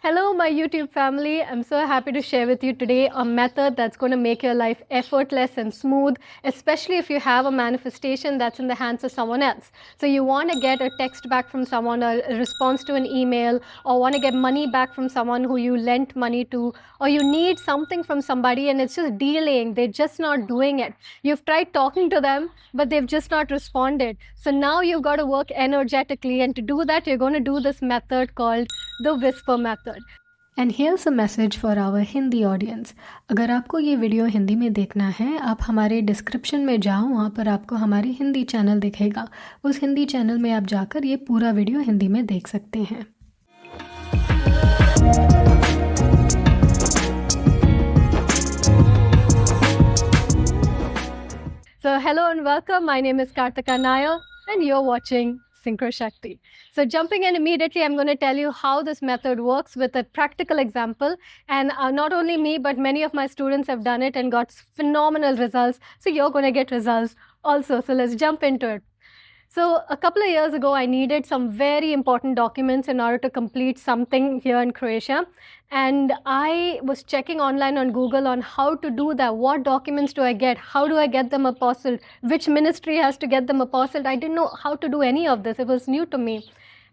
Hello, my YouTube family. I'm so happy to share with you today a method that's going to make your life effortless and smooth, especially if you have a manifestation that's in the hands of someone else. So you want to get a text back from someone, or a response to an email, or want to get money back from someone who you lent money to, or you need something from somebody and it's just delaying. They're just not doing it. You've tried talking to them, but they've just not responded. So now you've got to work energetically. And to do that, you're going to do this method called the whisper method. And here's a message for our Hindi audience. अगर आपको ये video Hindi में देखना है, आप हमारे description में जाओ, वहाँ पर आपको हमारी हिंदी चैनल दिखेगा। उस हिंदी चैनल में आप जाकर ये पूरा वीडियो हिंदी में देख सकते हैं। So hello and welcome. My name is Kartika Nair and you're watching Synchro Shakti. So jumping in immediately, I'm going to tell you how this method works with a practical example. And not only me, but many of my students have done it and got phenomenal results. So you're going to get results also. So let's jump into it. So a couple of years ago, I needed some very important documents in order to complete something here in Croatia. And I was checking online on Google on how to do that. What documents do I get? How do I get them apostilled? Which ministry has to get them apostilled? I didn't know how to do any of this. It was new to me.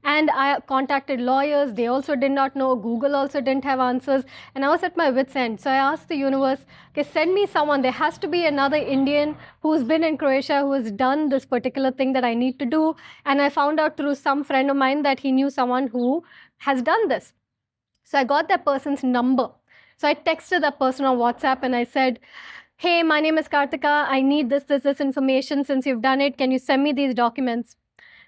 And I contacted lawyers. They also did not know. Google also didn't have answers. And I was at my wit's end. So I asked the universe, okay, send me someone. There has to be another Indian who's been in Croatia, who has done this particular thing that I need to do. And I found out through some friend of mine that he knew someone who has done this. So I got that person's number. So I texted that person on WhatsApp and I said, hey, my name is Kartika. I need this information. Since you've done it, can you send me these documents?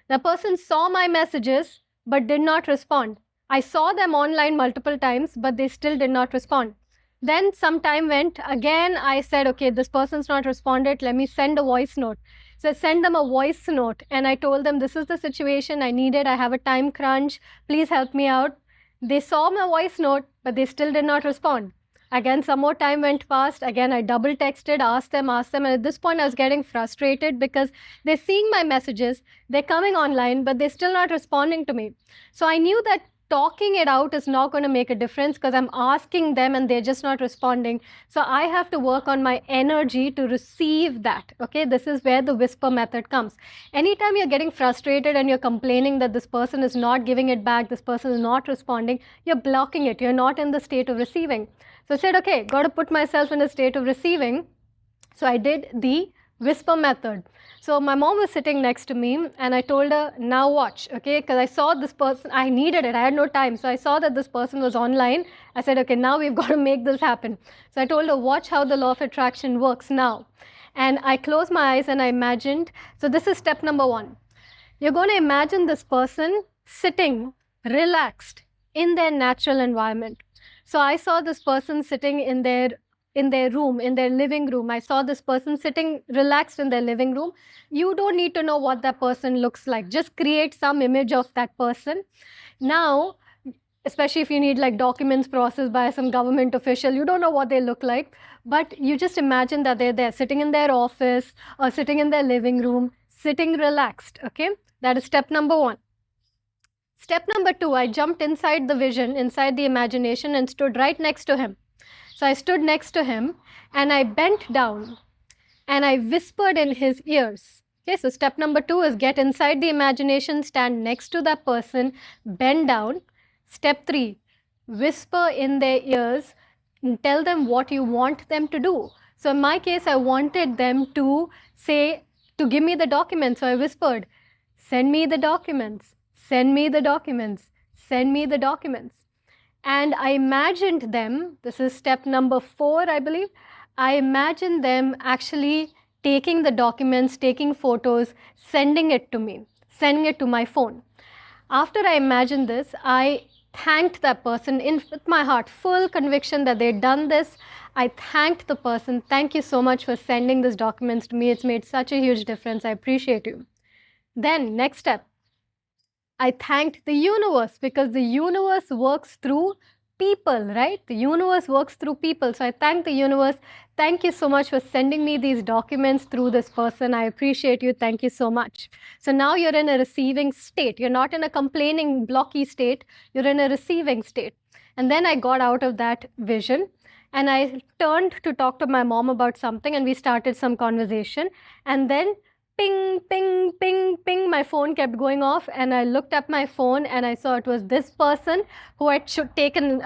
The person saw my messages but did not respond. I saw them online multiple times, but they still did not respond. Then some time went. Again, I said, okay, this person's not responded. Let me send a voice note. So I sent them a voice note and I told them, this is the situation I needed. I have a time crunch. Please help me out. They saw my voice note, but they still did not respond. Again, some more time went past. Again, I double texted, asked them. And at this point, I was getting frustrated because they're seeing my messages. They're coming online, but they're still not responding to me. So I knew that talking it out is not going to make a difference because I'm asking them and they're just not responding. So I have to work on my energy to receive that. Okay, this is where the whisper method comes. Anytime you're getting frustrated and you're complaining that this person is not giving it back, this person is not responding, you're blocking it. You're not in the state of receiving. So I said, okay, got to put myself in a state of receiving. So I did the whisper method. So my mom was sitting next to me and I told her, now watch, okay? Because I saw this person, I needed it, I had no time. So I saw that this person was online. I said, okay, now we've got to make this happen. So I told her, watch how the law of attraction works now. And I closed my eyes and I imagined, so this is step number one. You're going to imagine this person sitting relaxed in their natural environment. So I saw this person sitting in their room, in their living room. I saw this person sitting relaxed in their living room. You don't need to know what that person looks like. Just create some image of that person. Now, especially if you need like documents processed by some government official, you don't know what they look like, but you just imagine that they're there sitting in their office or sitting in their living room, sitting relaxed, okay? That is step number one. Step number two, I jumped inside the vision, inside the imagination and stood right next to him. So I stood next to him and I bent down and I whispered in his ears. Okay, so step number two is get inside the imagination, stand next to that person, bend down. Step three, whisper in their ears and tell them what you want them to do. So in my case, I wanted them to say, to give me the documents. So I whispered, send me the documents. Send me the documents, send me the documents. And I imagined them, this is step number 4, I believe. I imagined them actually taking the documents, taking photos, sending it to me, sending it to my phone. After I imagined this, I thanked that person with my heart, full conviction that they'd done this. I thanked the person. Thank you so much for sending these documents to me. It's made such a huge difference. I appreciate you. Then, next step. I thanked the universe because the universe works through people, right? The universe works through people. So I thank the universe. Thank you so much for sending me these documents through this person. I appreciate you. Thank you so much. So now you're in a receiving state. You're not in a complaining, blocky state. You're in a receiving state. And then I got out of that vision and I turned to talk to my mom about something, and we started some conversation. And then ping, ping, ping, ping, my phone kept going off, and I looked at my phone and I saw it was this person who had taken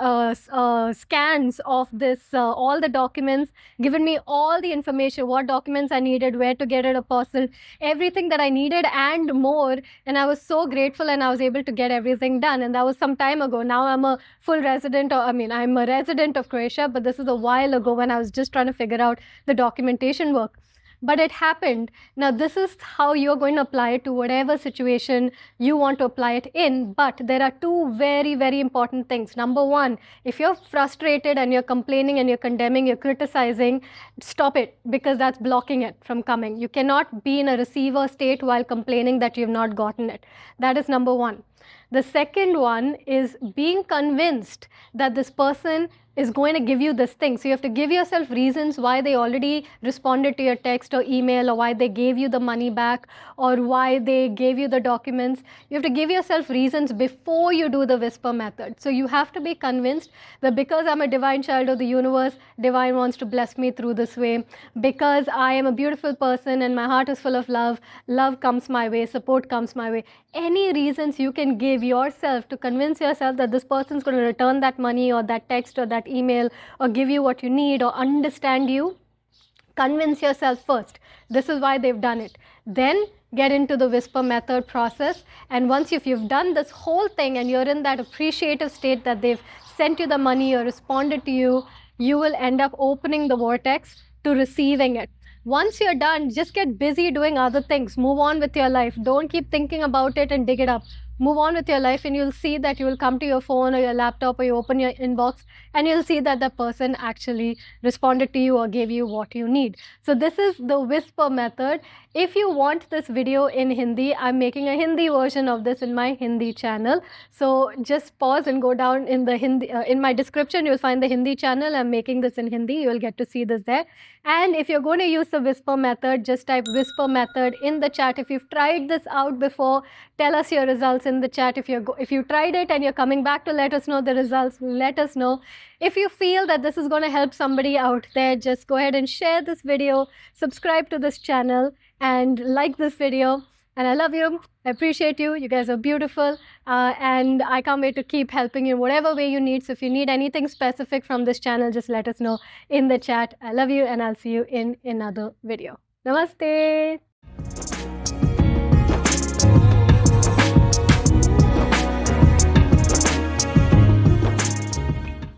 scans of this, all the documents, given me all the information, what documents I needed, where to get it a parcel, everything that I needed and more. And I was so grateful, and I was able to get everything done. And that was some time ago. Now I'm a full resident, I'm a resident of Croatia, but this is a while ago when I was just trying to figure out the documentation work. But it happened. Now, this is how you're going to apply it to whatever situation you want to apply it in. But there are two very, very important things. Number one, if you're frustrated and you're complaining and you're condemning, you're criticizing, stop it, because that's blocking it from coming. You cannot be in a receiver state while complaining that you've not gotten it. That is number one. The second one is being convinced that this person is going to give you this thing. So you have to give yourself reasons why they already responded to your text or email, or why they gave you the money back, or why they gave you the documents. You have to give yourself reasons before you do the whisper method. So you have to be convinced that because I'm a divine child of the universe, divine wants to bless me through this way. Because I am a beautiful person and my heart is full of love, love comes my way, support comes my way. Any reasons you can give yourself to convince yourself that this person's going to return that money or that text or that email or give you what you need or understand you, convince yourself first. This is why they've done it. Then get into the whisper method process. And once you've done this whole thing and you're in that appreciative state that they've sent you the money or responded to you, you will end up opening the vortex to receiving it. Once you're done, just get busy doing other things. Move on with your life. Don't keep thinking about it and dig it up. Move on with your life, and you'll see that you will come to your phone or your laptop, or you open your inbox and you'll see that the person actually responded to you or gave you what you need. So this is the whisper method. If you want this video in Hindi, I'm making a Hindi version of this in my Hindi channel. So just pause and go down in the Hindi, in my description, you'll find the Hindi channel. I'm making this in Hindi. You'll get to see this there. And if you're going to use the whisper method, just type whisper method in the chat. If you've tried this out before, tell us your results in the chat. If you tried it and you're coming back to let us know the results, let us know. If you feel that this is going to help somebody out there, just go ahead and share this video, subscribe to this channel, and like this video. And I love you. I appreciate you. You guys are beautiful. And I can't wait to keep helping you in whatever way you need. So if you need anything specific from this channel, just let us know in the chat. I love you, and I'll see you in another video. Namaste.